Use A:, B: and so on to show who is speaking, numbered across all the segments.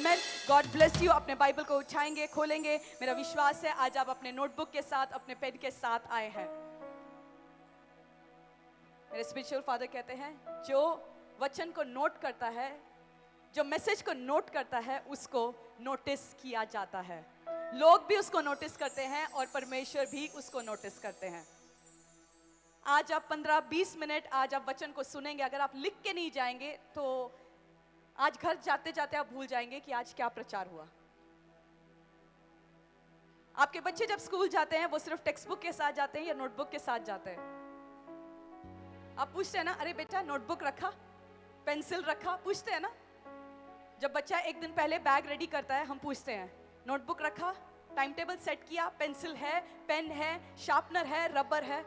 A: Amen. God bless you. अपने Bible को उठाएंगे, खोलेंगे। मेरा विश्वास है आज आप अपने नोटबुक के साथ, अपने पेन के साथ आए हैं। मेरे स्पिरिचुअल फादर कहते हैं जो वचन को नोट करता है, जो मैसेज को नोट करता है, उसको नोटिस किया जाता है। लोग भी उसको नोटिस करते हैं और परमेश्वर भी उसको नोटिस करते हैं। आज आप 15-20 मिनट आज आप वचन को सुनेंगे। अगर आप लिख के नहीं जाएंगे तो आज घर जाते जाते आप भूल जाएंगे कि आज क्या प्रचार हुआ। आपके बच्चे जब स्कूल जाते हैं वो सिर्फ टेक्स्ट बुक के साथ जाते हैं या नोटबुक के साथ जाते हैं? आप पूछते हैं ना, अरे बेटा नोटबुक रखा, पेंसिल रखा, पूछते हैं ना। जब बच्चा एक दिन पहले बैग रेडी करता है हम पूछते हैं नोटबुक रखा, टाइम टेबल सेट किया, पेंसिल है, पेन है, शार्पनर है, रबर है।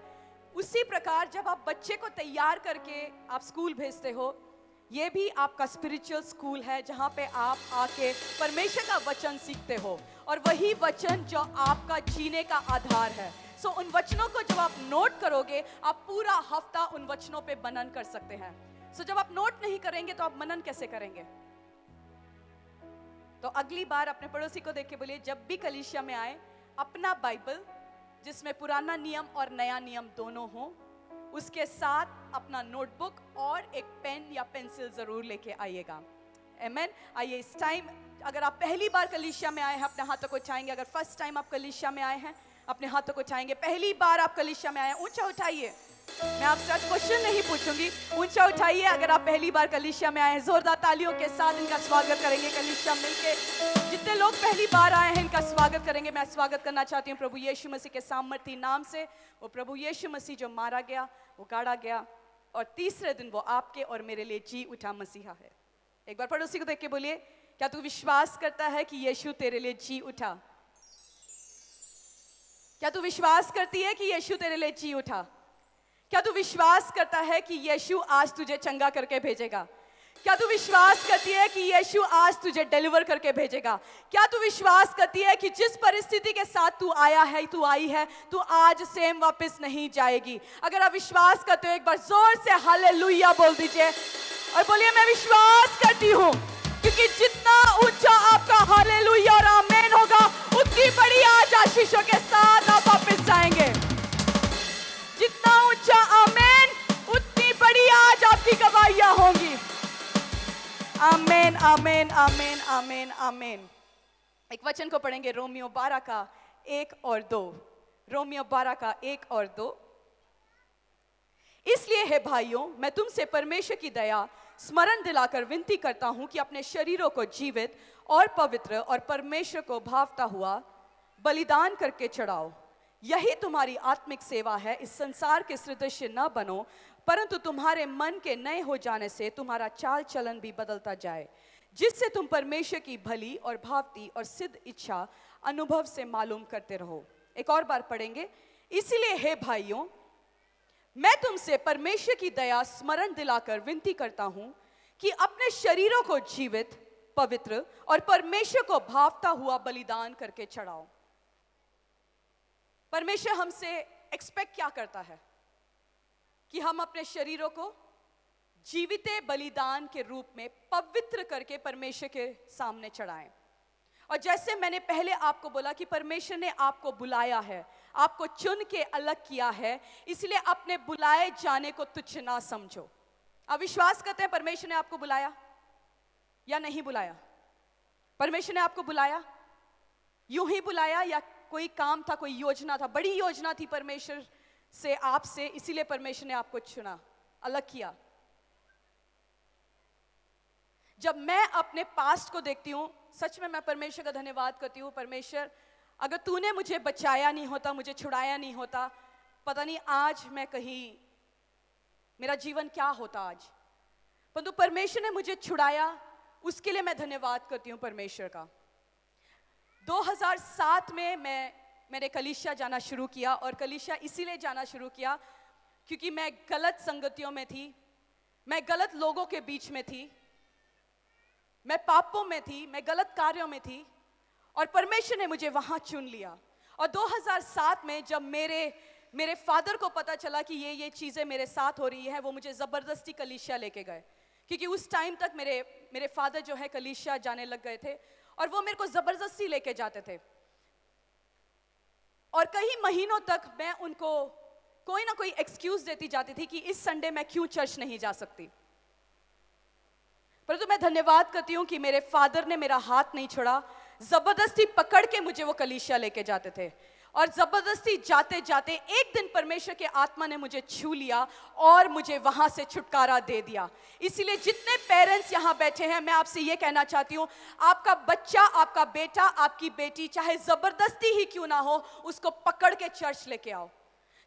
A: उसी प्रकार जब आप बच्चे को तैयार करके आप स्कूल भेजते हो, ये भी आपका स्पिरिचुअल स्कूल है जहां पे आप आके परमेश्वर का वचन सीखते हो और वही वचन जो आपका जीने का आधार है। सो उन वचनों को जब आप नोट करोगे आप पूरा हफ्ता उन वचनों पे मनन कर सकते हैं। सो जब आप नोट नहीं करेंगे तो आप मनन कैसे करेंगे? तो अगली बार अपने पड़ोसी को देख के बोलिए, जब भी कलीसिया में आए अपना बाइबल जिसमें पुराना नियम और नया नियम दोनों हो, उसके साथ अपना नोटबुक और एक पेन या पेंसिल जरूर लेके आइएगा। आमेन। आइए इस टाइम, अगर आप पहली बार कलीसिया में आए हैं अपने हाथों को उठाएंगे। अगर फर्स्ट टाइम आप कलीसिया में आए हैं अपने हाथों को उठाएंगे। पहली बार आप कलीसिया में आए हैं, ऊंचा उठाइए। मैं आपसे आज क्वेश्चन नहीं पूछूंगी, ऊंचा उठाइए। अगर आप पहली बार कलीसिया में आए हैं, जोरदार तालियों के साथ इनका स्वागत करेंगे। कलीसिया मिलके जितने लोग पहली बार आए हैं इनका स्वागत करेंगे। मैं स्वागत करना चाहती हूँ प्रभु यीशु मसीह के सामर्थी नाम से। वो प्रभु यीशु मसीह जो मारा गया, वो गाड़ा गया और तीसरे दिन वो आपके और मेरे लिए जी उठा मसीहा है। एक बार पड़ोसी को देख के बोलिए, क्या तू विश्वास करता है कि यीशु तेरे लिए जी उठा? क्या तू विश्वास करती है कि यीशु तेरे लिए जी उठा? क्या तू विश्वास करता है कि यीशु आज तुझे चंगा करके भेजेगा? क्या तू विश्वास करती है कि यीशु आज तुझे डिलीवर करके भेजेगा? क्या तू विश्वास करती है कि जिस परिस्थिति के साथ तू आया है, तू आई है, तू आज सेम वापस नहीं जाएगी? अगर आप विश्वास करते हो एक बार जोर से हालेलुया बोल दीजिए और बोलिए मैं विश्वास करती हूँ, क्योंकि जितना ऊंचा आपका हालेलुया और आमेन होगा उतनी बड़ी आज आशीषों के साथ आप वापस जाएंगे। जितना ऊंचा आमेन उतनी बड़ी आज आपकी गवाहियां होंगी। आमेन आमेन आमेन आमेन आमेन। एक वचन को पढ़ेंगे रोमियो 12 का 1 और 2। रोमियो 12 का 1 और 2। इसलिए हे भाइयों, मैं तुमसे परमेश्वर की दया स्मरण दिलाकर विनती करता हूं कि अपने शरीरों को जीवित और पवित्र और परमेश्वर को भावता हुआ बलिदान करके चढ़ाओ। यही तुम्हारी आत्मिक सेवा है। इस संसार के सदृश न बनो, परंतु तुम्हारे मन के नए हो जाने से तुम्हारा चाल चलन भी बदलता जाए, जिससे तुम परमेश्वर की भली और भावती और सिद्ध इच्छा अनुभव से मालूम करते रहो। एक और बार पढ़ेंगे। इसीलिए हे भाइयों, मैं तुमसे परमेश्वर की दया स्मरण दिलाकर विनती करता हूं कि अपने शरीरों को जीवित, पवित्र और परमेश्वर को भावता हुआ बलिदान करके चढ़ाओ। परमेश्वर हमसे एक्सपेक्ट क्या करता है? कि हम अपने शरीरों को जीवित बलिदान के रूप में पवित्र करके परमेश्वर के सामने चढ़ाएं। और जैसे मैंने पहले आपको बोला कि परमेश्वर ने आपको बुलाया है, आपको चुन के अलग किया है, इसलिए अपने बुलाए जाने को तुच्छ ना समझो। आप विश्वास करते हैं परमेश्वर ने आपको बुलाया या नहीं बुलाया? परमेश्वर ने आपको बुलाया, यूं ही बुलाया या कोई काम था, कोई योजना था, बड़ी योजना थी परमेश्वर से आपसे, इसीलिए परमेश्वर ने आपको चुना, अलग किया? जब मैं अपने पास्ट को देखती हूं, सच में मैं परमेश्वर का धन्यवाद करती हूं। परमेश्वर, अगर तूने मुझे बचाया नहीं होता, मुझे छुड़ाया नहीं होता, पता नहीं आज मैं कहीं, मेरा जीवन क्या होता आज। परंतु परमेश्वर ने मुझे छुड़ाया, उसके लिए मैं धन्यवाद करती हूं परमेश्वर का। 2007 में मैंने कलीसिया जाना शुरू किया और कलीसिया इसीलिए जाना शुरू किया क्योंकि मैं गलत संगतियों में थी, मैं गलत लोगों के बीच में थी, मैं पापों में थी, मैं गलत कार्यों में थी और परमेश्वर ने मुझे वहां चुन लिया। और 2007 में जब मेरे फादर को पता चला कि ये चीजें मेरे साथ हो रही है, वो मुझे जबरदस्ती कलीसिया लेके गए। क्योंकि उस टाइम तक मेरे मेरे फादर जो है कलीसिया जाने लग गए थे और वो मेरे को ज़बरदस्ती लेके जाते थे। और कई महीनों तक मैं उनको कोई ना कोई एक्सक्यूज देती जाती थी कि इस संडे मैं क्यों चर्च नहीं जा सकती। परंतु मैं धन्यवाद करती हूँ कि मेरे फादर ने मेरा हाथ नहीं छोड़ा, जबरदस्ती पकड़ के मुझे वो कलीसिया लेके जाते थे। और जबरदस्ती जाते जाते एक दिन परमेश्वर के आत्मा ने मुझे छू लिया और मुझे वहां से छुटकारा दे दिया। इसीलिए जितने पेरेंट्स यहाँ बैठे हैं, मैं आपसे ये कहना चाहती हूँ, आपका बच्चा, आपका बेटा, आपकी बेटी चाहे जबरदस्ती ही क्यों ना हो, उसको पकड़ के चर्च लेके आओ,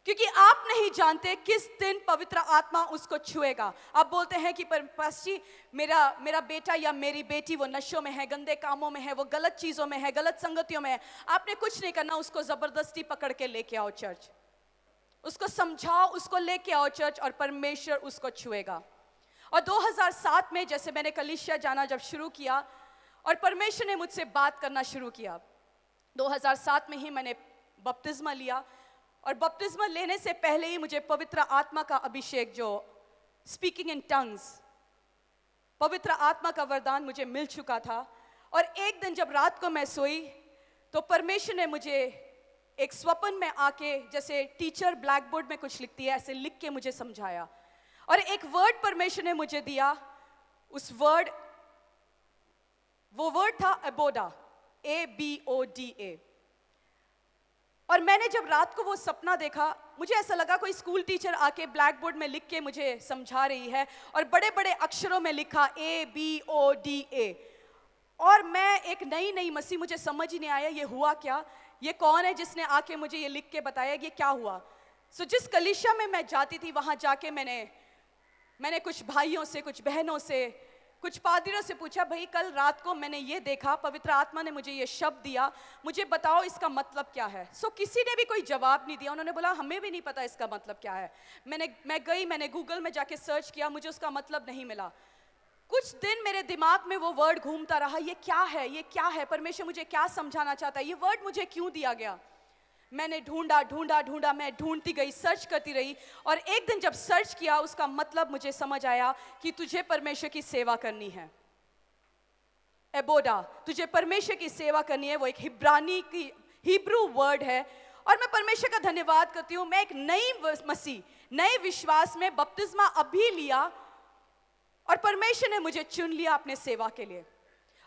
A: क्योंकि आप नहीं जानते किस दिन पवित्र आत्मा उसको छुएगा। आप बोलते हैं कि पास जी मेरा बेटा या मेरी बेटी वो नशों में है, गंदे कामों में है, वो गलत चीज़ों में है, गलत संगतियों में है। आपने कुछ नहीं करना, उसको ज़बरदस्ती पकड़ के लेके आओ चर्च, उसको समझाओ, उसको लेके आओ चर्च और परमेश्वर उसको छुएगा। और 2007 में जैसे मैंने कलीसिया जाना जब शुरू किया और परमेश्वर ने मुझसे बात करना शुरू किया, 2007 में ही मैंने बपतिस्मा लिया। और बपतिस्मा लेने से पहले ही मुझे पवित्र आत्मा का अभिषेक, जो स्पीकिंग इन टंग्स, पवित्र आत्मा का वरदान मुझे मिल चुका था। और एक दिन जब रात को मैं सोई तो परमेश्वर ने मुझे एक स्वप्न में आके, जैसे टीचर ब्लैक बोर्ड में कुछ लिखती है, ऐसे लिख के मुझे समझाया। और एक वर्ड परमेश्वर ने मुझे दिया, वो वर्ड था एबोडा, ABODA। और मैंने जब रात को वो सपना देखा, मुझे ऐसा लगा कोई स्कूल टीचर आके ब्लैक बोर्ड में लिख के मुझे समझा रही है और बड़े बड़े अक्षरों में लिखा ABODA। और मैं एक नई मसीह, मुझे समझ ही नहीं आया ये हुआ क्या, ये कौन है जिसने आके मुझे ये लिख के बताया, ये क्या हुआ। जिस कलीसिया में मैं जाती थी वहाँ जाके मैंने कुछ भाइयों से, कुछ बहनों से, कुछ पादरियों से पूछा, भाई कल रात को मैंने ये देखा, पवित्र आत्मा ने मुझे ये शब्द दिया, मुझे बताओ इसका मतलब क्या है। किसी ने भी कोई जवाब नहीं दिया। उन्होंने बोला हमें भी नहीं पता इसका मतलब क्या है। मैंने गूगल में जाके सर्च किया, मुझे उसका मतलब नहीं मिला। कुछ दिन मेरे दिमाग में वो वर्ड घूमता रहा, ये क्या है, ये क्या है, परमेश्वर मुझे क्या समझाना चाहता है, ये वर्ड मुझे क्यों दिया गया। मैंने ढूंढा, मैं ढूंढती गई, सर्च करती रही। और एक दिन जब सर्च किया, उसका मतलब मुझे समझ आया कि तुझे परमेश्वर की सेवा करनी है। एबोडा, तुझे परमेश्वर की सेवा करनी है। वो एक हिब्रू वर्ड है। और मैं परमेश्वर का धन्यवाद करती हूँ, मैं एक नई मसीह, नए विश्वास में बपतिस्मा अभी लिया और परमेश्वर ने मुझे चुन लिया अपने सेवा के लिए।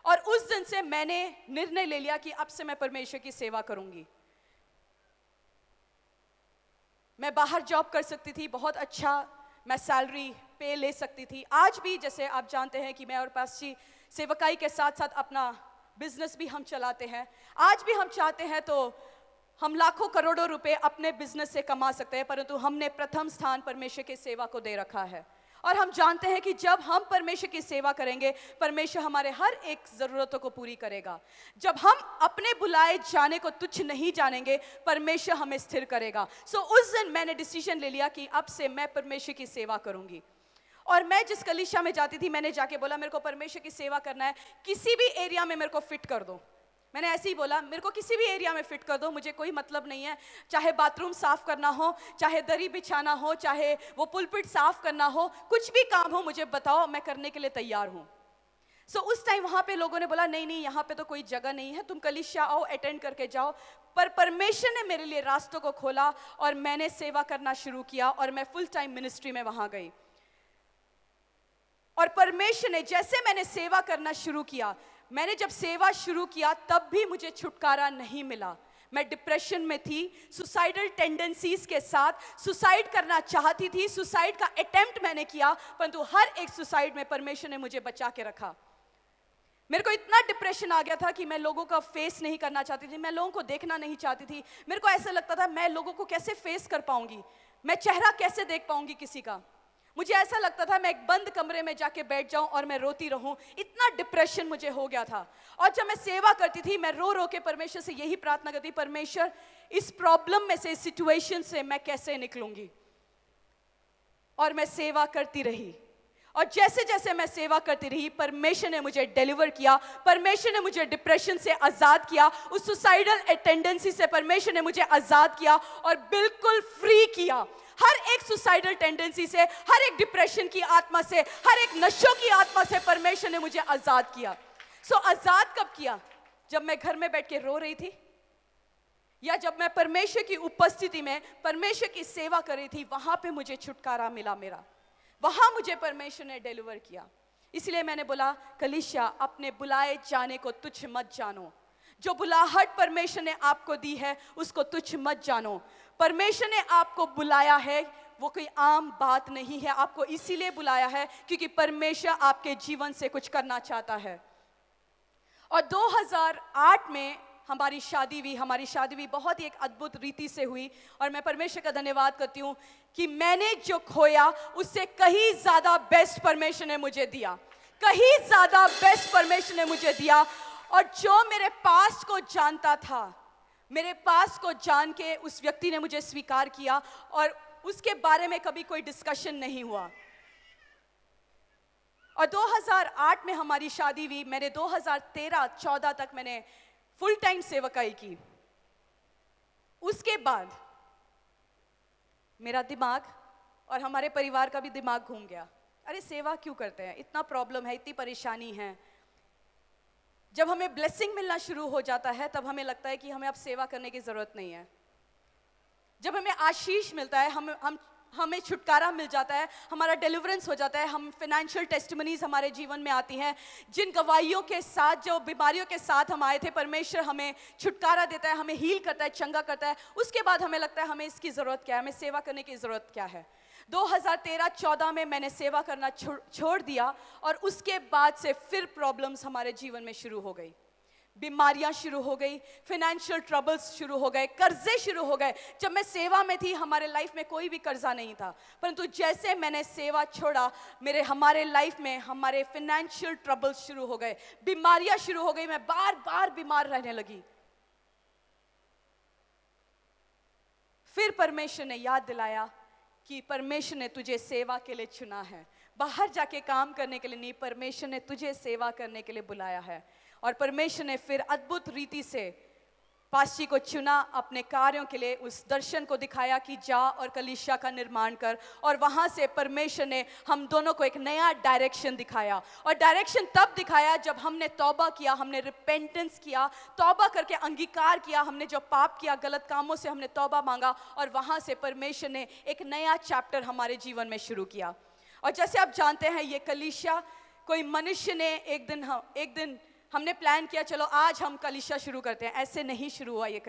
A: और उस दिन से मैंने निर्णय ले लिया कि अब से मैं परमेश्वर की सेवा करूंगी। मैं बाहर जॉब कर सकती थी, बहुत अच्छा मैं सैलरी पे ले सकती थी। आज भी जैसे आप जानते हैं कि मैं और पास जी सेवकाई के साथ साथ अपना बिजनेस भी हम चलाते हैं। आज भी हम चाहते हैं तो हम लाखों करोड़ों रुपए अपने बिजनेस से कमा सकते हैं, परंतु हमने प्रथम स्थान परमेश्वर की सेवा को दे रखा है। और हम जानते हैं कि जब हम परमेश्वर की सेवा करेंगे, परमेश्वर हमारे हर एक ज़रूरतों को पूरी करेगा। जब हम अपने बुलाए जाने को तुच्छ नहीं जानेंगे, परमेश्वर हमें स्थिर करेगा। उस दिन मैंने डिसीजन ले लिया कि अब से मैं परमेश्वर की सेवा करूंगी। और मैं जिस कलीसिया में जाती थी, मैंने जाके बोला मेरे को परमेश्वर की सेवा करना है, किसी भी एरिया में मेरे को फिट कर दो। मैंने ऐसे ही बोला, मेरे को किसी भी एरिया में फिट कर दो, मुझे कोई मतलब नहीं है। चाहे बाथरूम साफ करना हो, चाहे दरी बिछाना हो, चाहे वो पुलपिट साफ करना हो, कुछ भी काम हो मुझे बताओ, मैं करने के लिए तैयार हूँ। उस टाइम वहाँ पे लोगों ने बोला नहीं, यहाँ पे तो कोई जगह नहीं है, तुम कलीसिया आओ, अटेंड करके जाओ। पर परमेश्वर ने मेरे लिए रास्तों को खोला और मैंने सेवा करना शुरू किया और मैं फुल टाइम मिनिस्ट्री में वहाँ गई। और परमेश्वर ने, जैसे मैंने सेवा करना शुरू किया, मैंने जब सेवा शुरू किया तब भी मुझे छुटकारा नहीं मिला। मैं डिप्रेशन में थी, सुसाइडल टेंडेंसीज के साथ सुसाइड करना चाहती थी। सुसाइड का अटेम्प्ट मैंने किया, परंतु हर एक सुसाइड में परमेश्वर ने मुझे बचा के रखा। मेरे को इतना डिप्रेशन आ गया था कि मैं लोगों का फेस नहीं करना चाहती थी, मैं लोगों को देखना नहीं चाहती थी। मेरे को ऐसा लगता था मैं लोगों को कैसे फेस कर पाऊंगी, मैं चेहरा कैसे देख पाऊंगी किसी का। मुझे ऐसा लगता था मैं एक बंद कमरे में जाके बैठ जाऊं और मैं रोती रहूं, इतना डिप्रेशन मुझे हो गया था। और जब मैं सेवा करती थी, मैं रो रो के परमेश्वर से यही प्रार्थना करती, परमेश्वर इस प्रॉब्लम में से, इस सिचुएशन से मैं कैसे निकलूंगी। और मैं सेवा करती रही। और जैसे जैसे मैं सेवा करती रही, परमेश्वर ने मुझे डिलीवर किया, परमेश्वर ने मुझे डिप्रेशन से आजाद किया, उस सुसाइडल टेंडेंसी से परमेश्वर ने मुझे आजाद किया और बिल्कुल फ्री किया। हर एक सुसाइडल टेंडेंसी से, हर एक डिप्रेशन की आत्मा से, हर एक नशों की आत्मा से परमेश्वर ने मुझे आजाद किया। आजाद कब किया? जब मैं घर में बैठ के रो रही थी, या जब मैं परमेश्वर की उपस्थिति में परमेश्वर की सेवा कर रही थी, वहां पे मुझे छुटकारा मिला मेरा, वहां मुझे परमेश्वर ने डिलीवर किया। इसलिए मैंने बोला, कलीसिया, अपने बुलाए जाने को तुच्छ मत जानो। जो बुलाहट परमेश्वर ने आपको दी है उसको तुच्छ मत जानो। परमेश्वर ने आपको बुलाया है, वो कोई आम बात नहीं है। आपको इसीलिए बुलाया है क्योंकि परमेश्वर आपके जीवन से कुछ करना चाहता है। और 2008 में हमारी शादी हुई बहुत ही एक अद्भुत रीति से हुई। और मैं परमेश्वर का धन्यवाद करती हूँ कि मैंने जो खोया उससे कहीं ज्यादा बेस्ट परमेश्वर ने मुझे दिया, कहीं ज्यादा बेस्ट परमेश्वर ने मुझे दिया। और जो मेरे पास्ट को जानता था, मेरे पास्ट को जान के उस व्यक्ति ने मुझे स्वीकार किया और उसके बारे में कभी कोई डिस्कशन नहीं हुआ। और 2008 में हमारी शादी हुई। मैंने 2013-14 तक मैंने फुल टाइम सेवकाई की। उसके बाद मेरा दिमाग और हमारे परिवार का भी दिमाग घूम गया। अरे सेवा क्यों करते हैं, इतना प्रॉब्लम है, इतनी परेशानी है। जब हमें ब्लेसिंग मिलना शुरू हो जाता है तब हमें लगता है कि हमें अब सेवा करने की जरूरत नहीं है। जब हमें आशीष मिलता है, हमें छुटकारा मिल जाता है, हमारा डिलीवरेंस हो जाता है, हम फाइनेंशियल टेस्टिमनीज हमारे जीवन में आती हैं, जिन गवाहियों के साथ, जो बीमारियों के साथ हम आए थे, परमेश्वर हमें छुटकारा देता है, हमें हील करता है, चंगा करता है। उसके बाद हमें लगता है हमें इसकी ज़रूरत क्या है, हमें सेवा करने की ज़रूरत क्या है। 2013-14 में मैंने सेवा करना छोड़ दिया और उसके बाद से फिर प्रॉब्लम्स हमारे जीवन में शुरू हो गई। बीमारियां शुरू हो गई, फाइनेंशियल ट्रबल्स शुरू हो गए, कर्जे शुरू हो गए। जब मैं सेवा में थी हमारे लाइफ में कोई भी कर्जा नहीं था, परंतु जैसे मैंने सेवा छोड़ा हमारे लाइफ में हमारे फाइनेंशियल ट्रबल्स शुरू हो गए, बीमारियां शुरू हो गई। मैं बार बार बीमार रहने लगी। फिर परमेश्वर ने याद दिलाया कि परमेश्वर ने तुझे सेवा के लिए चुना है, बाहर जाके काम करने के लिए नहीं, परमेश्वर ने तुझे सेवा करने के लिए बुलाया है। और परमेश्वर ने फिर अद्भुत रीति से पास्टी को चुना अपने कार्यों के लिए, उस दर्शन को दिखाया कि जा और कलीसिया का निर्माण कर। और वहां से परमेश्वर ने हम दोनों को एक नया डायरेक्शन दिखाया। और डायरेक्शन तब दिखाया जब हमने तौबा किया, हमने रिपेंटेंस किया, तौबा करके अंगीकार किया, हमने जो पाप किया, गलत कामों से हमने तौबा मांगा। और वहां से परमेश्वर ने एक नया चैप्टर हमारे जीवन में शुरू किया। और जैसे आप जानते हैं, ये कलीसिया कोई मनुष्य ने एक दिन हमने प्लान किया चलो आज हम कलीसिया शुरू करते हैं, ऐसे नहीं शुरू हुआ ये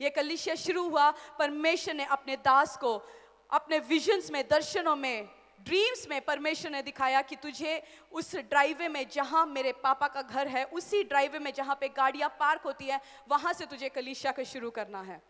A: कलीसिया शुरू हुआ परमेश्वर ने अपने दास को अपने विजन्स में, दर्शनों में, ड्रीम्स में परमेश्वर ने दिखाया कि तुझे उस ड्राइवे में जहां मेरे पापा का घर है, उसी ड्राइवे में जहां पे गाड़ियां पार्क होती है, वहां से तुझे कलीसिया को शुरू करना है।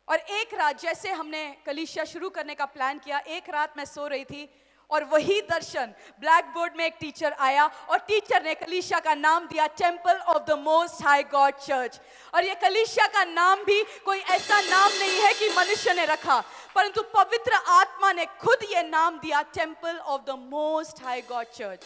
A: और एक रात जैसे हमने कलीसिया शुरू करने का प्लान किया, एक रात मैं सो रही थी और वही दर्शन, ब्लैक बोर्ड में एक टीचर आया और टीचर ने कलीसिया का नाम दिया temple of the most high God church. और ये कलीसिया का नाम भी कोई ऐसा नाम नहीं है कि मनुष्य ने रखा, परंतु पवित्र आत्मा ने खुद ये नाम दिया, temple of the most high God church.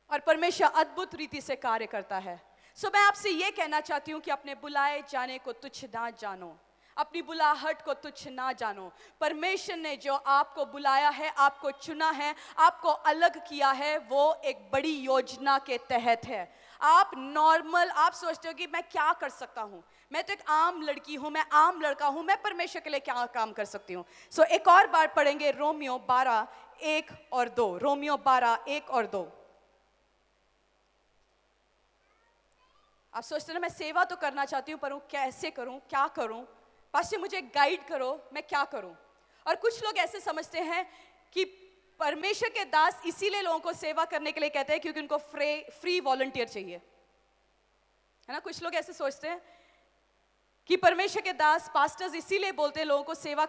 A: और परमेश्वर अद्भुत रीति से कार्य करता है। मैं आपसे ये कहना चाहती हूं कि अपने बुलाए जाने को तुच्छ ना जानो, अपनी बुलाहट को तुच्छ ना जानो। परमेश्वर ने जो आपको बुलाया है, आपको चुना है, आपको अलग किया है, वो एक बड़ी योजना के तहत है। आप सोचते हो कि मैं क्या कर सकता हूं, मैं तो एक आम लड़की हूं, मैं आम लड़का हूं, मैं परमेश्वर के लिए क्या काम कर सकती हूं। एक और बार पढ़ेंगे रोमियो 12:1 और 2। रोमियो 12:1 और 2। आप सोचते हो ना, मैं सेवा तो करना चाहती हूँ पर वो कैसे करूँ, क्या करूँ, पास्टर मुझे गाइड करो, मैं क्या करूँ। और कुछ लोग ऐसे समझते हैं कि परमेश्वर के दास इसीलिए लोगों को सेवा करने के लिए कहते हैं क्योंकि उनको फ्री वॉलंटियर चाहिए, है ना। कुछ लोग ऐसे सोचते हैं कि परमेश्वर के दास, पास्टर्स इसीलिए बोलते हैं लोगों को सेवा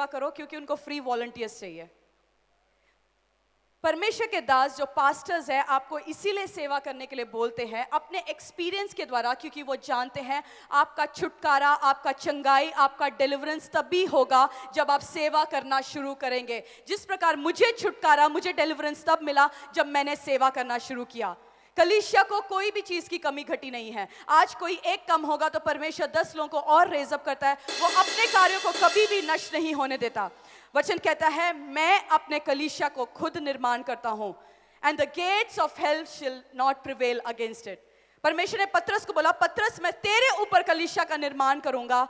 A: करो क्योंकि उनको फ्री वॉलंटियर्स चाहिए। परमेश्वर के दास जो पास्टर्स हैं आपको इसीलिए सेवा करने के लिए बोलते हैं अपने एक्सपीरियंस के द्वारा, क्योंकि वो जानते हैं आपका छुटकारा, आपका चंगाई, आपका डिलीवरेंस तभी होगा जब आप सेवा करना शुरू करेंगे। जिस प्रकार मुझे छुटकारा, मुझे डिलीवरेंस तब मिला जब मैंने सेवा करना शुरू किया। कलीसिया को कोई भी चीज की कमी घटी नहीं है। आज कोई एक कम होगा तो परमेश्वर 10 लोगों को और रेज अप करता है। वो अपने कार्यों को कभी भी नष्ट नहीं होने देता। वचन कहता है मैं अपने कलीसिया को खुद निर्माण करता हूं, and the gates of hell शिल नॉट प्रिवेल अगेंस्ट इट। परमेश्वर ने पतरस को बोला, पतरस मैं तेरे ऊपर कलीसिया का निर्माण करूंगा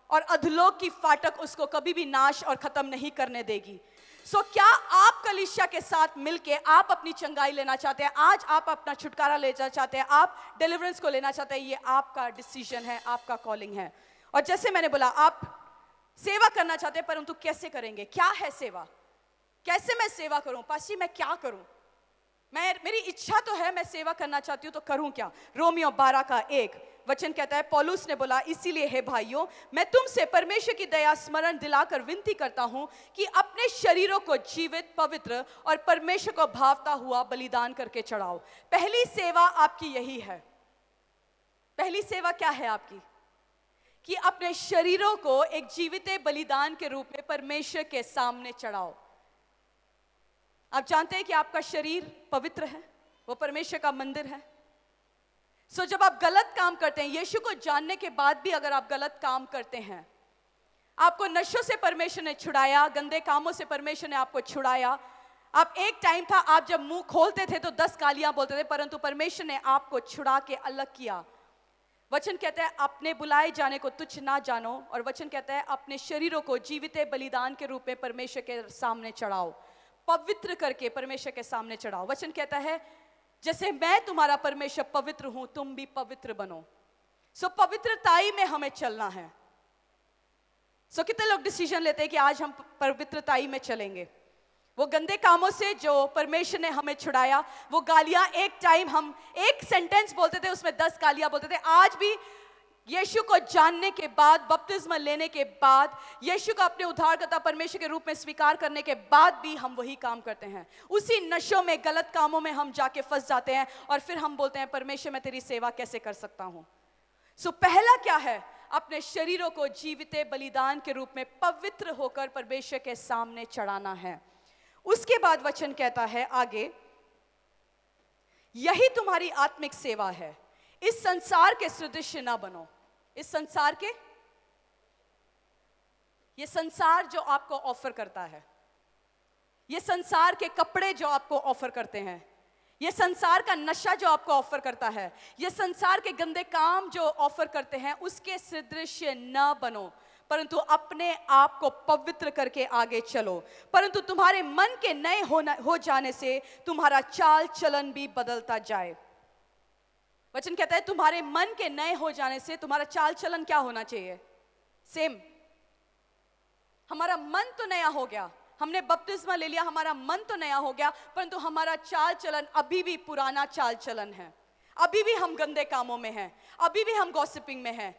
A: और अधोलोक की फाटक उसको कभी भी नाश और खत्म नहीं करने देगी। क्या आप कलीसिया के साथ मिलके आप अपनी चंगाई लेना चाहते हैं? आज आप अपना छुटकारा लेना चाहते हैं, आप डिलीवरेंस को लेना चाहते हैं? ये आपका डिसीजन है, आपका कॉलिंग है। और जैसे मैंने बोला, आप सेवा करना चाहते हैं, परंतु कैसे करेंगे? क्या है सेवा? कैसे मैं सेवा करूं? पासी मैं क्या करूं? मेरी इच्छा तो है, मैं सेवा करना चाहती हूं, तो करूं क्या? रोमियो 12:1 वचन कहता है, पौलुस ने बोला, इसीलिए हे भाइयों मैं तुमसे परमेश्वर की दया स्मरण दिलाकर विनती करता हूं कि अपने शरीरों को जीवित, पवित्र और परमेश्वर को भावता हुआ बलिदान करके चढ़ाओ। पहली सेवा आपकी यही है। पहली सेवा क्या है आपकी? कि अपने शरीरों को एक जीवित बलिदान के रूप में परमेश्वर के सामने चढ़ाओ। आप जानते हैं कि आपका शरीर पवित्र है, वो परमेश्वर का मंदिर है। जब आप गलत काम करते हैं, यीशु को जानने के बाद भी अगर आप गलत काम करते हैं, आपको नशों से परमेश्वर ने छुड़ाया, गंदे कामों से परमेश्वर ने आपको छुड़ाया। आप एक टाइम था, आप जब मुंह खोलते थे तो 10 गालियां बोलते थे, परंतु परमेश्वर ने आपको छुड़ा के अलग किया। वचन कहता है अपने बुलाए जाने को तुच्छ ना जानो, और वचन कहता है अपने शरीरों को जीवित बलिदान के रूप में परमेश्वर के सामने चढ़ाओ, पवित्र करके परमेश्वर के सामने चढ़ाओ। वचन कहता है जैसे मैं तुम्हारा परमेश्वर पवित्र हूं, तुम भी पवित्र बनो। पवित्रताई में हमें चलना है। कितने लोग डिसीजन लेते हैं कि आज हम पवित्रताई में चलेंगे? वो गंदे कामों से जो परमेश्वर ने हमें छुड़ाया, वो गालियां, एक टाइम हम एक सेंटेंस बोलते थे, उसमें 10 गालियां बोलते थे। आज भी यीशु को जानने के बाद, बपतिस्मा लेने के बाद, यीशु को अपने उद्धारकर्ता परमेश्वर के रूप में स्वीकार करने के बाद भी हम वही काम करते हैं। उसी नशों में, गलत कामों में हम जाके फंस जाते हैं और फिर हम बोलते हैं परमेश्वर मैं तेरी सेवा कैसे कर सकता हूं? पहला क्या है? अपने शरीरों को जीवित बलिदान के रूप में पवित्र होकर परमेश्वर के सामने चढ़ाना है। उसके बाद वचन कहता है आगे, यही तुम्हारी आत्मिक सेवा है। इस संसार के सदृश ना बनो। इस संसार के, ये संसार जो आपको ऑफर करता है, ये संसार के कपड़े जो आपको ऑफर करते हैं, ये संसार का नशा जो आपको ऑफर करता है, ये संसार के गंदे काम जो ऑफर करते हैं, उसके सदृश न बनो, परंतु अपने आप को पवित्र करके आगे चलो। परंतु तुम्हारे मन के नए हो जाने से तुम्हारा चाल चलन भी बदलता जाए। वचन कहता है तुम्हारे मन के नए हो जाने से तुम्हारा चाल चलन क्या होना चाहिए? सेम। हमारा मन तो नया हो गया, हमने बपतिस्मा ले लिया, हमारा मन तो नया हो गया, परंतु हमारा चाल चलन अभी भी पुराना चाल चलन है। अभी भी हम गंदे कामों में हैं, अभी भी हम गॉसिपिंग में हैं,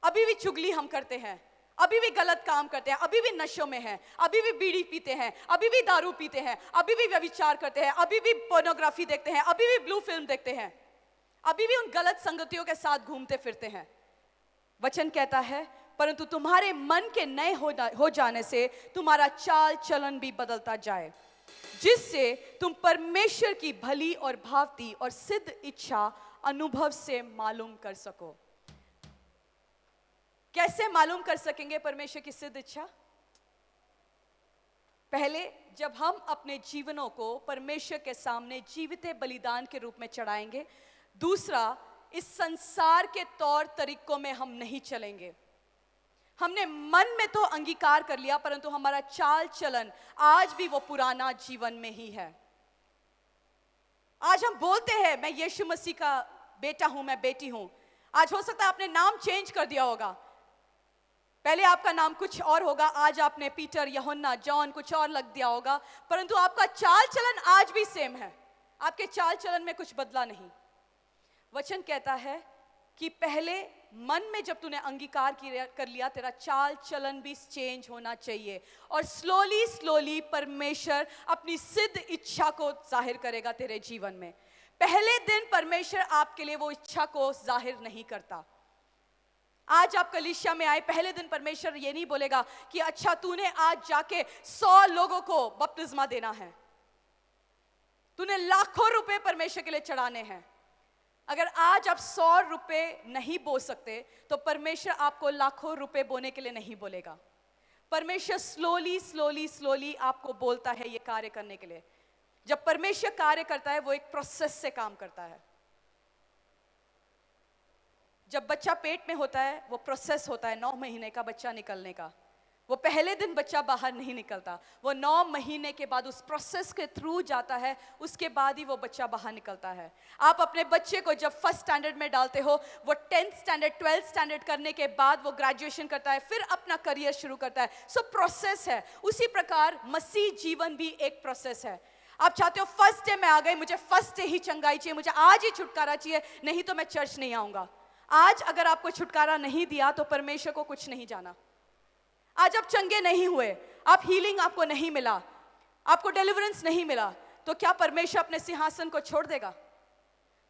A: अभी भी चुगली हम करते हैं, अभी भी गलत काम करते हैं, अभी भी नशों में हैं, अभी भी बीड़ी पीते हैं, अभी भी दारू पीते हैं, अभी भी व्यभिचार करते हैं, अभी भी पोर्नोग्राफी देखते हैं, अभी भी ब्लू फिल्म देखते हैं, अभी भी उन गलत संगतियों के साथ घूमते फिरते हैं। वचन कहता है परंतु तुम्हारे मन के नए हो जाने से तुम्हारा चाल चलन भी बदलता जाए, जिससे तुम परमेश्वर की भली और भावती और सिद्ध इच्छा अनुभव से मालूम कर सको। कैसे मालूम कर सकेंगे परमेश्वर की सिद्ध इच्छा? पहले जब हम अपने जीवनों को परमेश्वर के सामने जीवित बलिदान के रूप में चढ़ाएंगे। दूसरा, इस संसार के तौर तरीकों में हम नहीं चलेंगे। हमने मन में तो अंगीकार कर लिया, परंतु हमारा चाल चलन आज भी वो पुराना जीवन में ही है। आज हम बोलते हैं मैं यीशु मसीह का बेटा हूं, मैं बेटी हूं। आज हो सकता है आपने नाम चेंज कर दिया होगा, पहले आपका नाम कुछ और होगा, आज आपने पीटर, यूहन्ना, जॉन कुछ और लग दिया होगा, परंतु आपका चाल चलन आज भी सेम है। आपके चाल चलन में कुछ बदला नहीं। वचन कहता है कि पहले मन में जब तूने अंगीकार कर लिया, तेरा चाल चलन भी चेंज होना चाहिए, और स्लोली स्लोली परमेश्वर अपनी सिद्ध इच्छा को जाहिर करेगा तेरे जीवन में। पहले दिन परमेश्वर आपके लिए वो इच्छा को जाहिर नहीं करता। आज आप कलीसिया में आए, पहले दिन परमेश्वर ये नहीं बोलेगा कि अच्छा तूने आज जाके 100 लोगों को बपतिस्मा देना है, तूने लाखों रुपए परमेश्वर के लिए चढ़ाने हैं। अगर आज आप 100 रुपए नहीं बो सकते तो परमेश्वर आपको लाखों रुपए बोने के लिए नहीं बोलेगा। परमेश्वर स्लोली स्लोली स्लोली आपको बोलता है ये कार्य करने के लिए। जब परमेश्वर कार्य करता है वो एक प्रोसेस से काम करता है। जब बच्चा पेट में होता है वो प्रोसेस होता है 9 महीने का बच्चा निकलने का। वो पहले दिन बच्चा बाहर नहीं निकलता, वो 9 महीने के बाद उस प्रोसेस के थ्रू जाता है, उसके बाद ही वो बच्चा बाहर निकलता है। आप अपने बच्चे को जब फर्स्ट स्टैंडर्ड में डालते हो, वो 10th स्टैंडर्ड 12th स्टैंडर्ड करने के बाद वो ग्रेजुएशन करता है, फिर अपना करियर शुरू करता है। सो प्रोसेस है। उसी प्रकार मसीह जीवन भी एक प्रोसेस है। आप चाहते हो फर्स्ट डे में आ गए, मुझे फर्स्ट डे ही चंगाई चाहिए, मुझे आज ही छुटकारा चाहिए, नहीं तो मैं चर्च नहीं आऊंगा। आज अगर आपको छुटकारा नहीं दिया तो परमेश्वर को कुछ नहीं जाना। आज आप चंगे नहीं हुए, आप हीलिंग आपको नहीं मिला, आपको डिलीवरेंस नहीं मिला, तो क्या परमेश्वर अपने सिंहासन को छोड़ देगा?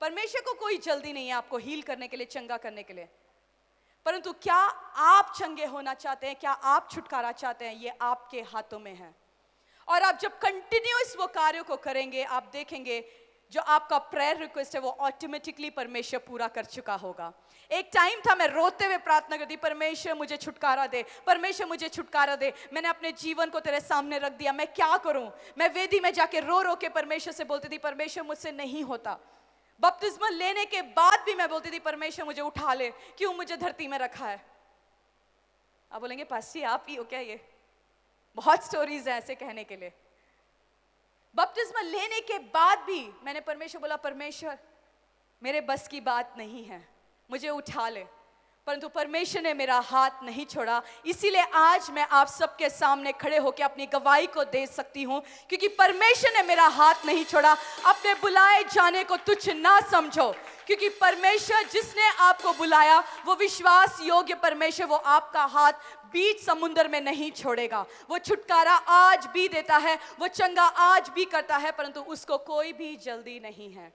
A: परमेश्वर को कोई जल्दी नहीं है आपको हील करने के लिए, चंगा करने के लिए। परंतु क्या आप चंगे होना चाहते हैं, क्या आप छुटकारा चाहते हैं, ये आपके हाथों में है। और आप जब कंटिन्यूअस वो कार्यों को करेंगे, आप देखेंगे जो आपका प्रेयर रिक्वेस्ट है वो ऑटोमेटिकली परमेश्वर पूरा कर चुका होगा। एक टाइम था मैं रोते हुए प्रार्थना करती, परमेश्वर मुझे छुटकारा दे, परमेश्वर मुझे छुटकारा दे, मैंने अपने जीवन को तेरे सामने रख दिया, मैं क्या करूं? मैं वेदी में जाके रो रो के परमेश्वर से बोलती थी, परमेश्वर मुझसे नहीं होता। बपतिस्मा लेने के बाद भी मैं बोलती थी, परमेश्वर मुझे उठा ले, क्यों मुझे धरती में रखा है? आप बोलेंगे पास्टर आप ही हो क्या? ये बहुत स्टोरीज है ऐसे कहने के लिए। बपतिस्मा लेने के बाद भी मैंने परमेश्वर बोला, परमेश्वर मेरे बस की बात नहीं है, मुझे उठा ले। परंतु परमेश्वर ने मेरा हाथ नहीं छोड़ा। इसीलिए आज मैं आप सबके सामने खड़े होकर अपनी गवाही को दे सकती हूं, क्योंकि परमेश्वर ने मेरा हाथ नहीं छोड़ा। अपने बुलाए जाने को तुच्छ ना समझो, क्योंकि परमेश्वर जिसने आपको बुलाया वो विश्वास योग्य परमेश्वर, वो आपका हाथ बीच समुद्र में नहीं छोड़ेगा। वो छुटकारा आज भी देता है, वो चंगा आज भी करता है, परंतु उसको कोई भी जल्दी नहीं है।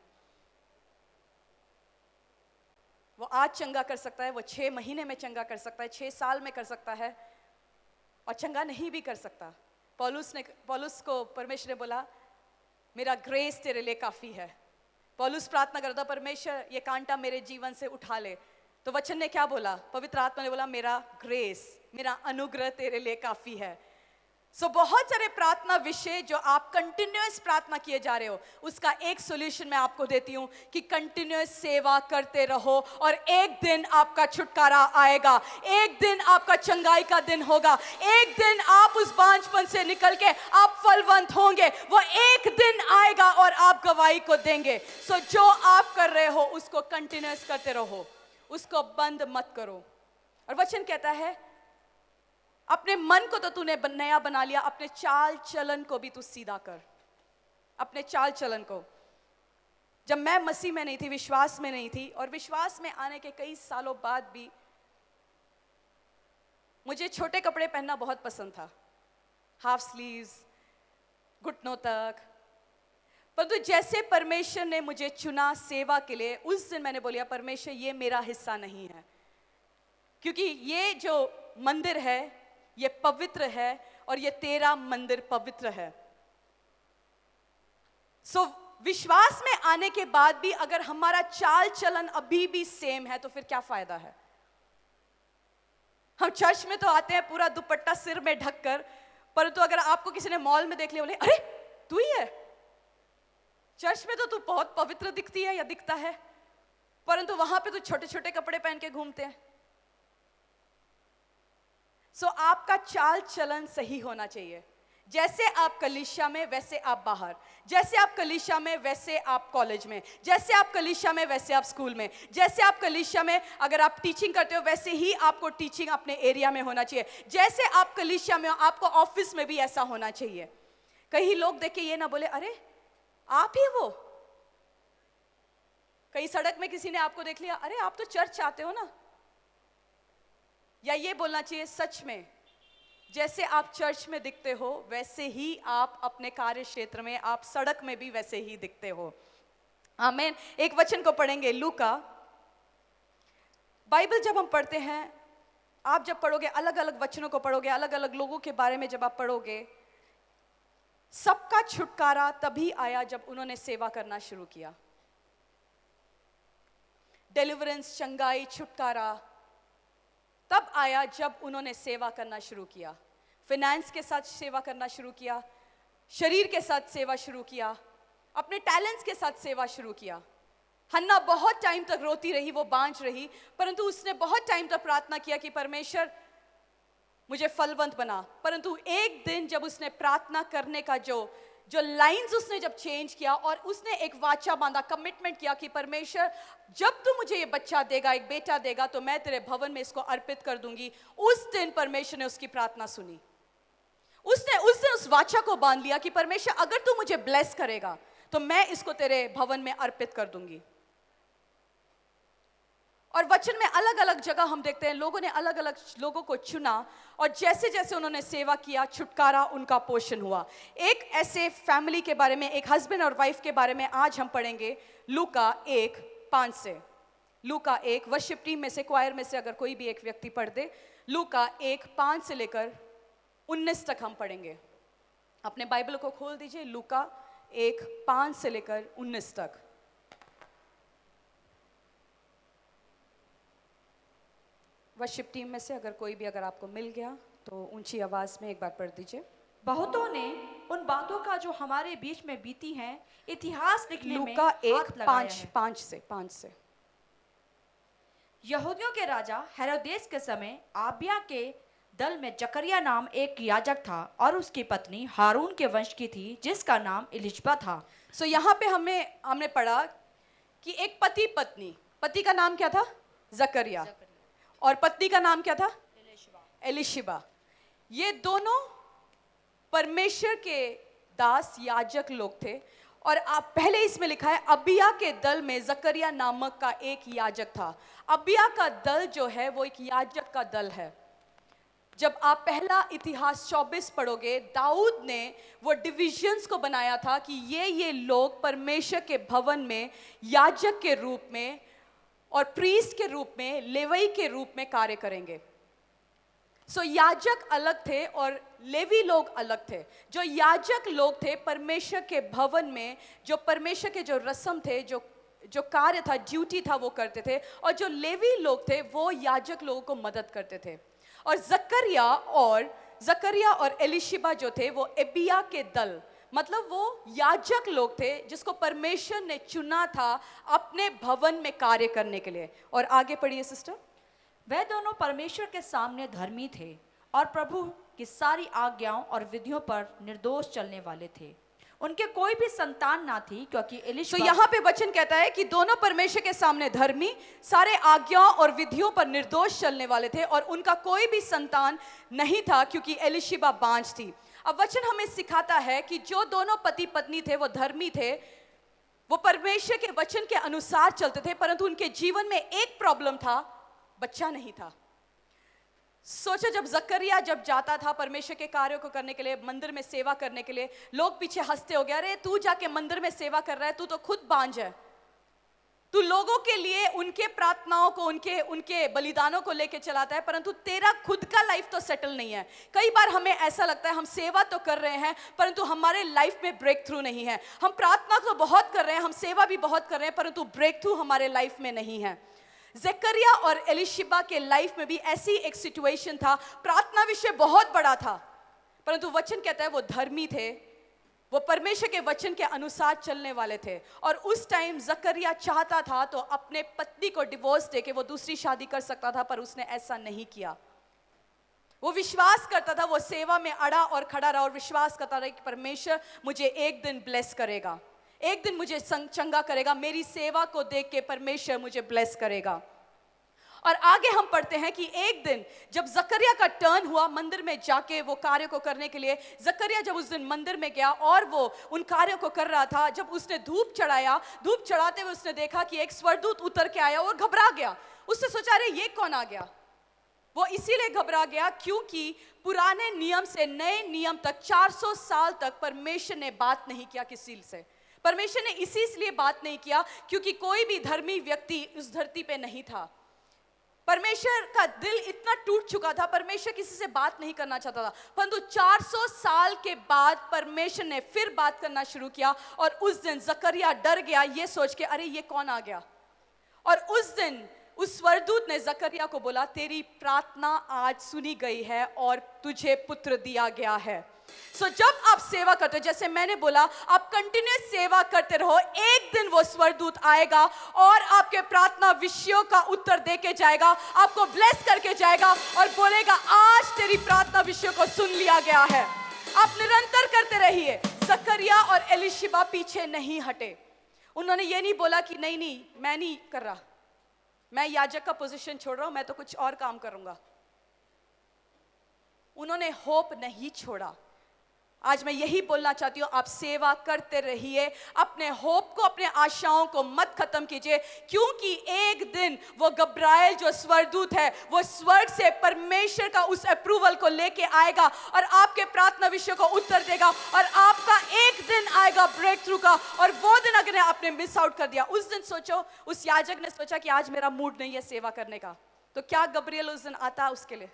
A: वो आज चंगा कर सकता है, वो 6 महीने में चंगा कर सकता है, 6 साल में कर सकता है, और चंगा नहीं भी कर सकता। पौलुस को परमेश्वर ने बोला, मेरा ग्रेस तेरे लिए काफी है। पौलुस प्रार्थना करता, परमेश्वर ये कांटा मेरे जीवन से उठा ले, तो वचन ने क्या बोला? पवित्र आत्मा ने बोला, मेरा ग्रेस, मेरा अनुग्रह तेरे लिए काफी है। सो बहुत सारे प्रार्थना विषय जो आप कंटिन्यूअस प्रार्थना किए जा रहे हो, उसका एक सॉल्यूशन मैं आपको देती हूं कि कंटिन्यूअस सेवा करते रहो, और एक दिन आपका छुटकारा आएगा, एक दिन आपका चंगाई का दिन होगा, एक दिन आप उस बांझपन से निकल के आप फलवंत होंगे। वो एक दिन आएगा और आप गवाही को देंगे। सो जो आप कर रहे हो उसको कंटिन्यूअस करते रहो, उसको बंद मत करो। और वचन कहता है, अपने मन को तो तूने नया बना लिया, अपने चाल चलन को भी तू सीधा कर। अपने चाल चलन को। जब मैं मसीह में नहीं थी, विश्वास में नहीं थी, और विश्वास में आने के कई सालों बाद भी मुझे छोटे कपड़े पहनना बहुत पसंद था, हाफ स्लीव्स, घुटनों तक। परंतु जैसे परमेश्वर ने मुझे चुना सेवा के लिए, उस दिन मैंने बोलिया, परमेश्वर ये मेरा हिस्सा नहीं है, क्योंकि ये जो मंदिर है ये पवित्र है, और ये तेरा मंदिर पवित्र है। सो विश्वास में आने के बाद भी अगर हमारा चाल चलन अभी भी सेम है तो फिर क्या फायदा है? हम चर्च में तो आते हैं पूरा दुपट्टा सिर में ढककर, परंतु अगर आपको किसी ने मॉल में देख लिया, बोले अरे तू ही है, चर्च में तो तू बहुत पवित्र दिखती है या दिखता है, परंतु वहां पे तो छोटे छोटे कपड़े पहन के घूमते हैं। सो आपका चाल चलन सही होना चाहिए। जैसे आप कलीसिया में वैसे आप बाहर, जैसे आप कलीसिया में वैसे आप कॉलेज में, जैसे आप कलीसिया में वैसे आप स्कूल में, जैसे आप कलीसिया में अगर आप टीचिंग करते हो वैसे ही आपको टीचिंग अपने एरिया में होना चाहिए। जैसे आप कलीसिया में हो आपको ऑफिस में भी ऐसा होना चाहिए। कहीं लोग देख के ये ना बोले, अरे आप ही वो, कहीं सड़क में किसी ने आपको देख लिया, अरे आप तो चर्च आते हो ना, या ये बोलना चाहिए सच में जैसे आप चर्च में दिखते हो वैसे ही आप अपने कार्य क्षेत्र में, आप सड़क में भी वैसे ही दिखते हो। आमीन। एक वचन को पढ़ेंगे, लूका। बाइबल जब हम पढ़ते हैं, आप जब पढ़ोगे, अलग अलग वचनों को पढ़ोगे, अलग अलग लोगों के बारे में जब आप पढ़ोगे, सबका छुटकारा तभी आया जब उन्होंने सेवा करना शुरू किया। डिलीवरेंस, चंगाई, छुटकारा तब आया जब उन्होंने सेवा करना शुरू किया। फाइनेंस के साथ सेवा करना शुरू किया, शरीर के साथ सेवा शुरू किया, अपने टैलेंट्स के साथ सेवा शुरू किया। हन्ना बहुत टाइम तक रोती रही, वो बांझ रही, परंतु उसने बहुत टाइम तक प्रार्थना किया कि परमेश्वर मुझे फलवंत बना। परंतु एक दिन जब उसने प्रार्थना करने का जो लाइंस उसने जब चेंज किया और उसने एक वाचा बांधा, कमिटमेंट किया कि परमेश्वर जब तू मुझे ये बच्चा देगा, एक बेटा देगा, तो मैं तेरे भवन में इसको अर्पित कर दूंगी। उस दिन परमेश्वर ने उसकी प्रार्थना सुनी। उसने उस दिन उस वाचा को बांध लिया कि परमेश्वर अगर तू मुझे ब्लेस करेगा तो मैं इसको तेरे भवन में अर्पित कर दूंगी। और वचन में अलग अलग जगह हम देखते हैं लोगों ने अलग अलग लोगों को चुना और जैसे जैसे उन्होंने सेवा किया, छुटकारा उनका पोषण हुआ। एक ऐसे फैमिली के बारे में, एक हस्बैंड और वाइफ के बारे में आज हम पढ़ेंगे, लूका 1:5 से। लूका 1, वर्शिप टीम में से, क्वायर में से अगर कोई भी एक व्यक्ति पढ़ दे, लूका 1:5 से लेकर 19 तक हम पढ़ेंगे। अपने बाइबल को खोल दीजिए, लूका 1:5 से लेकर 19 तक। वर्शिप टीम में से अगर कोई भी, अगर आपको मिल गया तो ऊंची आवाज में एक बार पढ़ दीजिए।
B: बहुतों ने उन बातों का जो हमारे बीच में बीती हैं इतिहास लिखने में
A: लूका
B: हाथ लगाया है।
A: 1:5 से।
B: यहूदियों के राजा हेरोदेस के समय आबिया के दल में जकरिया नाम एक याजक था और उसकी पत्नी हारून के वंश की थी जिसका नाम इलिशबा था।
A: सो यहाँ पे हमने पढ़ा कि एक पति पत्नी, पति का नाम क्या था? जकरिया, और पत्नी का नाम क्या था? एलिशिबा। ये दोनों परमेश्वर के दास याजक लोग थे। और आप पहले इसमें लिखा है अबिया के दल में जकरिया नामक का एक याजक था। अबिया का दल जो है वो एक याजक का दल है। जब आप पहला इतिहास 24 पढ़ोगे, दाऊद ने वो डिविजन्स को बनाया था कि ये लोग परमेश्वर के भवन में याजक के रूप में और प्रीस्ट के रूप में, लेवी के रूप में कार्य करेंगे। सो याजक अलग थे और लेवी लोग अलग थे। जो याजक लोग थे परमेश्वर के भवन में, जो परमेश्वर के जो रस्म थे, जो कार्य था, ड्यूटी था, वो करते थे। और जो लेवी लोग थे वो याजक लोगों को मदद करते थे। और जकरिया और एलिशिबा जो थे वो एबिया के दल, मतलब वो याजक लोग थे जिसको परमेश्वर ने चुना था अपने भवन में कार्य करने के लिए। और आगे पढ़िए सिस्टर।
B: वह दोनों परमेश्वर के सामने धर्मी थे और प्रभु की सारी आज्ञाओं और विधियों पर निर्दोष चलने वाले थे। उनके कोई भी संतान ना थी क्योंकि एलिशबा।
A: तो यहाँ पे वचन कहता है कि दोनों परमेश्वर के सामने धर्मी, सारे आज्ञाओं और विधियों पर निर्दोष चलने वाले थे और उनका कोई भी संतान नहीं था क्योंकि एलिशिबा बांझ थी। अब वचन हमें सिखाता है कि जो दोनों पति पत्नी थे वो धर्मी थे, वो परमेश्वर के वचन के अनुसार चलते थे, परंतु उनके जीवन में एक प्रॉब्लम था, बच्चा नहीं था। सोचो, जब जकरिया जब जाता था परमेश्वर के कार्यों को करने के लिए, मंदिर में सेवा करने के लिए, लोग पीछे हंसते हो गए, अरे तू जाके मंदिर में सेवा कर रहा है, तू तो खुद बांझ है, तू लोगों के लिए उनके प्रार्थनाओं को, उनके बलिदानों को लेके चलाता है, परंतु तेरा खुद का लाइफ तो सेटल नहीं है। कई बार हमें ऐसा लगता है हम सेवा तो कर रहे हैं परंतु हमारे लाइफ में ब्रेक थ्रू नहीं है। हम प्रार्थना तो बहुत कर रहे हैं, हम सेवा भी बहुत कर रहे हैं, परंतु ब्रेक थ्रू हमारे लाइफ में नहीं है। जकरिया और एलिशिबा के लाइफ में भी ऐसी एक सिचुएशन था। प्रार्थना विषय बहुत बड़ा था, परंतु वचन कहता है वो धर्मी थे, वो परमेश्वर के वचन के अनुसार चलने वाले थे। और उस टाइम जकरिया चाहता था तो अपने पत्नी को डिवोर्स देके वो दूसरी शादी कर सकता था, पर उसने ऐसा नहीं किया। वो विश्वास करता था, वो सेवा में अड़ा और खड़ा रहा और विश्वास करता रहा कि परमेश्वर मुझे एक दिन ब्लेस करेगा, एक दिन मुझे चंगा करेगा, मेरी सेवा को देख के परमेश्वर मुझे ब्लेस करेगा। और आगे हम पढ़ते हैं कि एक दिन जब जकरिया का टर्न हुआ मंदिर में जाके वो कार्य को करने के लिए, जकरिया जब उस दिन मंदिर में गया और वो उन कार्यों को कर रहा था, जब उसने धूप चढ़ाया, धूप चढ़ाते हुए उसने देखा कि एक स्वर्गदूत उतर के आया और घबरा गया। उसने सोचा अरे ये कौन आ गया। वो इसीलिए घबरा गया क्योंकि पुराने नियम से नए नियम तक 400 साल तक परमेश्वर ने बात नहीं किया किसी से। परमेश्वर ने इसलिए बात नहीं किया क्योंकि कोई भी धर्मी व्यक्ति उस धरती पे नहीं था। परमेश्वर का दिल इतना टूट चुका था, परमेश्वर किसी से बात नहीं करना चाहता था। परंतु 400 साल के बाद परमेश्वर ने फिर बात करना शुरू किया और उस दिन जकरिया डर गया ये सोच के अरे ये कौन आ गया। और उस दिन उस स्वर्गदूत ने जकरिया को बोला तेरी प्रार्थना आज सुनी गई है और तुझे पुत्र दिया गया है। जब आप सेवा करते हो, जैसे मैंने बोला, आप कंटिन्यूस सेवा करते रहो, एक दिन वो स्वर्गदूत आएगा और आपके प्रार्थना विषयों का उत्तर देके जाएगा, आपको ब्लेस करके जाएगा और बोलेगा आज तेरी प्रार्थना विषयों को सुन लिया गया है। आप निरंतर करते रहिए। जकरिया और एलिशिबा पीछे नहीं हटे। उन्होंने ये नहीं बोला कि नहीं मैं नहीं कर रहा, मैं याजक का पोजीशन छोड़ रहा हूं, मैं तो कुछ और काम करूंगा। उन्होंने होप नहीं छोड़ा। आज मैं यही बोलना चाहती हूं, आप सेवा करते रहिए, अपने होप को, अपने आशाओं को मत खत्म कीजिए, क्योंकि एक दिन वो गब्राएल जो स्वर्गदूत है वो स्वर्ग से परमेश्वर का उस अप्रूवल को लेके आएगा और आपके प्रार्थना विषय को उत्तर देगा और आपका एक दिन आएगा ब्रेक थ्रू का। और वो दिन अगर आपने मिस आउट कर दिया, उस दिन सोचो, उस याजक ने सोचा कि आज मेरा मूड नहीं है सेवा करने का, तो क्या गब्रिएल उस दिन आता उसके लिए?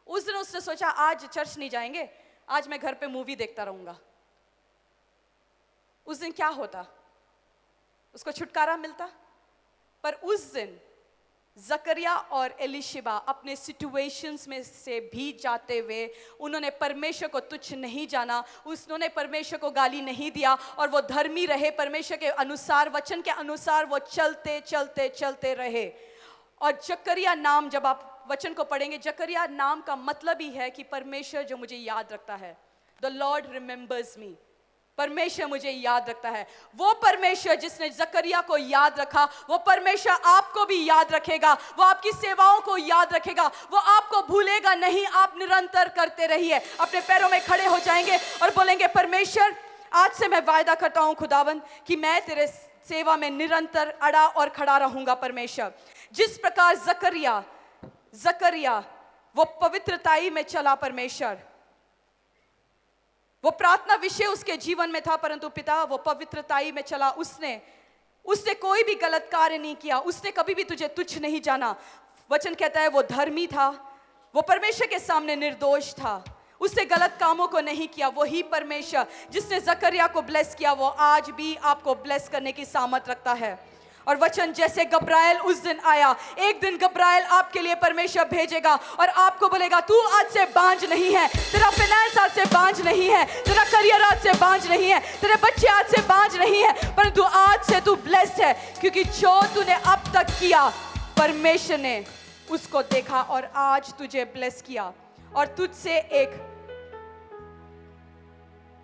A: उस दिन उसने सोचा आज चर्च नहीं जाएंगे, आज मैं घर पे मूवी देखता रहूंगा। उस दिन क्या होता? उसको छुटकारा मिलता। पर उस दिन जकरिया और एलिशिबा अपने सिचुएशंस में से भी जाते हुए उन्होंने परमेश्वर को तुच्छ नहीं जाना, उन्होंने परमेश्वर को गाली नहीं दिया और वो धर्मी रहे, परमेश्वर के अनुसार, वचन के अनुसार वो चलते चलते चलते रहे। और जकरिया नाम, जब आप वचन को पढ़ेंगे, जकरिया नाम का मतलब ही है कि परमेश्वर जो मुझे याद रखता है। द लॉर्ड रिमेंबर्स मी, परमेश्वर मुझे याद रखता है। वो परमेश्वर जिसने जकरिया को याद रखा, वो परमेश्वर आपको भी याद रखेगा, वो आपकी सेवाओं को याद रखेगा, वो आपको भूलेगा नहीं। आप निरंतर करते रहिए, अपने पैरों में खड़े हो जाएंगे और बोलेंगे परमेश्वर आज से मैं वायदा करता हूं खुदावंद कि मैं तेरे सेवा में निरंतर अड़ा और खड़ा रहूंगा। परमेश्वर जिस प्रकार जकरिया वो पवित्रताई में चला, परमेश्वर वो प्रार्थना विषय उसके जीवन में था, परंतु पिता वो पवित्रताई में चला। उसने कोई भी गलत कार्य नहीं किया, उसने कभी भी तुझे तुच्छ नहीं जाना। वचन कहता है वो धर्मी था, वो परमेश्वर के सामने निर्दोष था, उसने गलत कामों को नहीं किया। वही परमेश्वर जिसने जकरिया को ब्लेस किया वो आज भी आपको ब्लेस करने की सामर्थ रखता है। और वचन जैसे गब्राएल उस दिन आया, एक दिन गब्राएल आपके लिए परमेश्वर भेजेगा और आपको बोलेगा तू आज से बांझ नहीं है, तेरा फाइनेंस आज से बांझ नहीं है, तेरा करियर आज से बांझ नहीं है, तेरे बच्चे आज से बांझ नहीं है, परंतु आज से तू ब्लेस्ड है, क्योंकि जो तूने अब तक किया परमेश्वर ने उसको देखा और आज तुझे ब्लेस किया। और तुझसे एक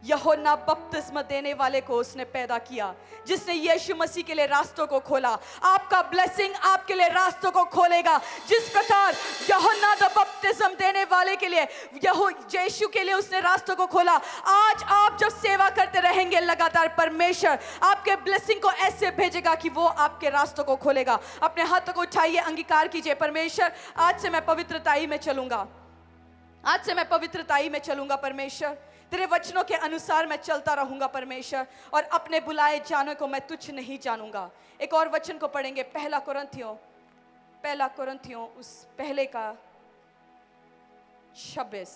A: यूहन्ना बपतिस्मा देने वाले को उसने पैदा किया, जिसने यीशु मसीह के लिए रास्तों को खोला। आपका ब्लेसिंग आपके लिए रास्तों को खोलेगा। जिस प्रकार यूहन्ना द बपतिस्म देने वाले के लिए, यीशु के लिए उसने रास्तों को खोला, आज आप जब सेवा करते रहेंगे लगातार, परमेश्वर आपके ब्लेसिंग को ऐसे भेजेगा कि वो आपके रास्तों को खोलेगा। अपने हाथों को उठाइए, अंगीकार कीजिए, परमेश्वर आज से मैं पवित्रताई में चलूंगा, आज से मैं पवित्रताई में चलूंगा। परमेश्वर तेरे वचनों के अनुसार मैं चलता रहूंगा परमेश्वर, और अपने बुलाए जाने को मैं तुच्छ नहीं जानूंगा। एक और वचन को पढ़ेंगे, पहला कुरिन्थियों उस पहले का 26,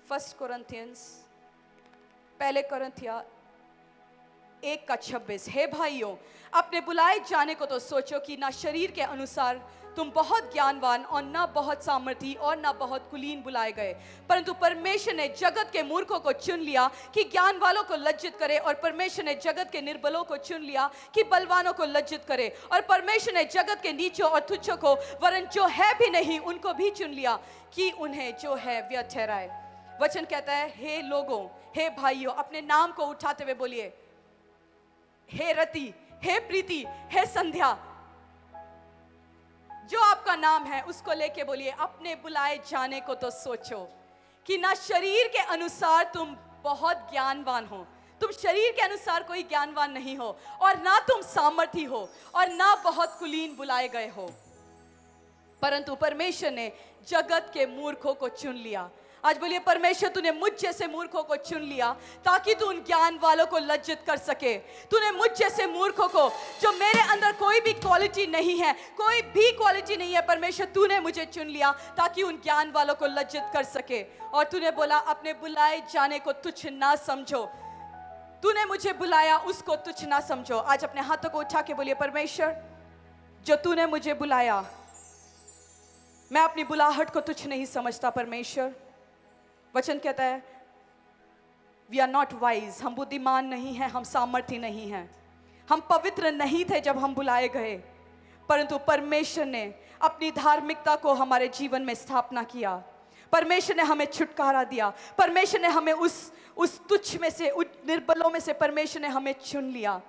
A: फर्स्ट कुरिन्थियंस, पहले कुरिन्थिया 1:26। हे भाइयों, अपने बुलाए जाने को तो सोचो कि ना शरीर के अनुसार तुम बहुत ज्ञानवान और ना बहुत सामर्थी और ना बहुत कुलीन बुलाए गए, परंतु परमेश्वर ने जगत के मूर्खों को चुन लिया कि ज्ञान वालों को लज्जित करे, और परमेश्वर ने जगत के निर्बलों को चुन लिया कि बलवानों को लज्जित करे, और परमेश्वर ने जगत के नीचों और तुच्छों को, वरन जो है भी नहीं उनको भी चुन लिया कि उन्हें जो है व्यर्थ ठहराए। वचन कहता है, हे लोगों, हे भाइयों, अपने नाम को उठाते हुए बोलिए, हे रति, हे प्रीति, हे संध्या, जो आपका नाम है उसको लेके बोलिए, अपने बुलाए जाने को तो सोचो कि ना शरीर के अनुसार तुम बहुत ज्ञानवान हो, तुम शरीर के अनुसार कोई ज्ञानवान नहीं हो, और ना तुम सामर्थी हो, और ना बहुत कुलीन बुलाए गए हो, परंतु परमेश्वर ने जगत के मूर्खों को चुन लिया। आज बोलिए, परमेश्वर तूने मुझ जैसे मूर्खों को चुन लिया ताकि तू उन ज्ञान वालों को लज्जित कर सके। तूने मुझ जैसे मूर्खों को, जो मेरे अंदर कोई भी क्वालिटी नहीं है, कोई भी क्वालिटी नहीं है, परमेश्वर तूने मुझे चुन लिया ताकि उन ज्ञान वालों को लज्जित कर सके। और तूने बोला, अपने बुलाए जाने को तुच्छ ना समझो, तूने मुझे बुलाया उसको तुच्छ ना समझो। आज अपने हाथों को उठा के बोलिए, परमेश्वर जो तूने मुझे बुलाया, मैं अपनी बुलाहट को तुच्छ नहीं समझता। परमेश्वर, वचन कहता है वी आर नॉट वाइज, हम बुद्धिमान नहीं हैं, हम सामर्थी नहीं हैं, हम पवित्र नहीं थे जब हम बुलाए गए, परंतु परमेश्वर ने अपनी धार्मिकता को हमारे जीवन में स्थापना किया। परमेश्वर ने हमें छुटकारा दिया, परमेश्वर ने हमें उस तुच्छ में से, उस निर्बलों में से परमेश्वर ने हमें चुन लिया।